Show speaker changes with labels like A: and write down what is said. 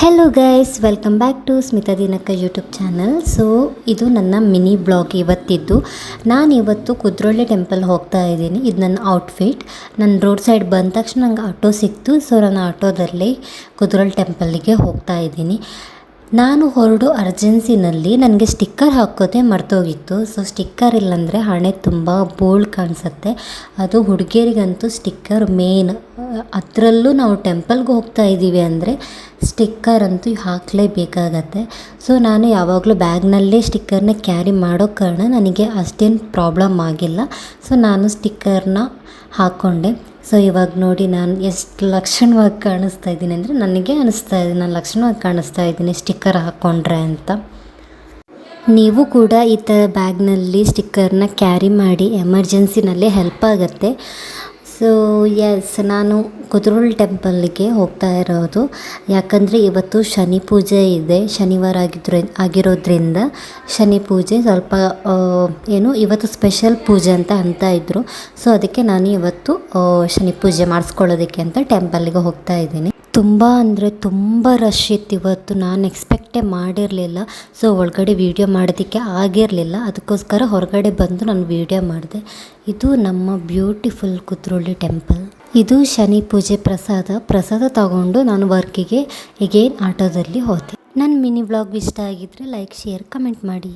A: Hello guys, welcome back to Smita ದಿನಕ್ಕ YouTube channel. So ಇದು ನನ್ನ ಮಿನಿ ಬ್ಲಾಗ್ ಇವತ್ತಿದ್ದು. ನಾನಿವತ್ತು ಕುದ್ರೋಳಿ ಟೆಂಪಲ್ ಹೋಗ್ತಾ ಇದ್ದೀನಿ. ಇದು ನನ್ನ ಔಟ್ಫಿಟ್. ನಾನು ರೋಡ್ ಸೈಡ್ ಬಂದ ತಕ್ಷಣ ನಂಗೆ ಆಟೋ ಸಿಕ್ತು. ಸೊ ನಾನು ಆಟೋದಲ್ಲಿ ಕುದ್ರೋಳಿ ಟೆಂಪಲ್ಗೆ ಹೋಗ್ತಾ ಇದ್ದೀನಿ. ನಾನು ಹೊರಡು ಅರ್ಜೆನ್ಸಿನಲ್ಲಿ ನನಗೆ ಸ್ಟಿಕ್ಕರ್ ಹಾಕೋದೇ ಮರ್ತೋಗಿತ್ತು. ಸೊ ಸ್ಟಿಕ್ಕರ್ ಇಲ್ಲಾಂದರೆ ಹಣೆ ತುಂಬ ಬೋಲ್ಡ್ ಕಾಣಿಸುತ್ತೆ. ಅದು ಹುಡುಗಿಯರಿಗಂತೂ ಸ್ಟಿಕ್ಕರ್ ಮೇನ್. ಅದರಲ್ಲೂ ನಾವು ಟೆಂಪಲ್ಗೆ ಹೋಗ್ತಾ ಇದ್ದೀವಿ ಅಂದರೆ ಸ್ಟಿಕ್ಕರ್ ಅಂತೂ ಹಾಕಲೇಬೇಕಾಗತ್ತೆ. ಸೊ ನಾನು ಯಾವಾಗಲೂ ಬ್ಯಾಗ್ನಲ್ಲೇ ಸ್ಟಿಕ್ಕರ್ನ ಕ್ಯಾರಿ ಮಾಡೋ ಕಾರಣ ನನಗೆ ಅಷ್ಟೇನು ಪ್ರಾಬ್ಲಮ್ ಆಗಿಲ್ಲ. ಸೊ ನಾನು ಸ್ಟಿಕ್ಕರ್ನ ಹಾಕ್ಕೊಂಡೆ. ಸೊ ಇವಾಗ ನೋಡಿ ನಾನು ಎಷ್ಟು ಲಕ್ಷಣವಾಗಿ ಕಾಣಿಸ್ತಾ ಇದ್ದೀನಿ ಅಂದರೆ ನನಗೆ ಅನಿಸ್ತಾ ಇದೆ ನಾನು ಲಕ್ಷಣವಾಗಿ ಕಾಣಿಸ್ತಾ ಇದ್ದೀನಿ ಸ್ಟಿಕ್ಕರ್ ಹಾಕ್ಕೊಂಡ್ರೆ ಅಂತ. ನೀವು ಕೂಡ ಈ ಥರ ಬ್ಯಾಗ್ನಲ್ಲಿ ಸ್ಟಿಕ್ಕರ್ನ ಕ್ಯಾರಿ ಮಾಡಿ, ಎಮರ್ಜೆನ್ಸಿನಲ್ಲಿ ಹೆಲ್ಪ್ ಆಗುತ್ತೆ. ಸೊ ಎಸ್, ನಾನು ಕುದ್ರೋಳಿ ಟೆಂಪಲ್ಗೆ ಹೋಗ್ತಾ ಇರೋದು. ಯಾಕಂದರೆ ಇವತ್ತು ಶನಿ ಪೂಜೆ ಇದೆ. ಶನಿವಾರ ಆಗಿರೋದ್ರಿಂದ ಶನಿ ಪೂಜೆ ಸ್ವಲ್ಪ ಇವತ್ತು ಸ್ಪೆಷಲ್ ಪೂಜೆ ಅಂತ ಇದ್ದರು. ಸೊ ಅದಕ್ಕೆ ನಾನು ಇವತ್ತು ಶನಿ ಪೂಜೆ ಮಾಡಿಸ್ಕೊಳ್ಳೋದಕ್ಕೆ ಅಂತ ಟೆಂಪಲ್ಗೆ ಹೋಗ್ತಾ ಇದ್ದೀನಿ. ತುಂಬ ಅಂದರೆ ತುಂಬ ರಶ್ ಇತ್ತು ಇವತ್ತು. ನಾನು ಎಕ್ಸ್ಪೆಕ್ಟೇ ಮಾಡಿರಲಿಲ್ಲ. ಸೊ ಒಳಗಡೆ ವೀಡಿಯೋ ಮಾಡೋದಕ್ಕೆ ಆಗಿರಲಿಲ್ಲ. ಅದಕ್ಕೋಸ್ಕರ ಹೊರಗಡೆ ಬಂದು ನಾನು ವೀಡಿಯೋ ಮಾಡಿದೆ. ಇದು ನಮ್ಮ ಬ್ಯೂಟಿಫುಲ್ ಕುದ್ರೋಳಿ ಟೆಂಪಲ್. ಇದು ಶನಿ ಪೂಜೆ ಪ್ರಸಾದ ತಗೊಂಡು ನಾನು ವರ್ಕಿಗೆ ಎಗೇನ್ ಆಟೋದಲ್ಲಿ ಹೋದೆ. ನನ್ನ ಮಿನಿ ವ್ಲಾಗ್ ಇಷ್ಟ ಆಗಿದ್ದರೆ ಲೈಕ್, ಶೇರ್, ಕಮೆಂಟ್ ಮಾಡಿ.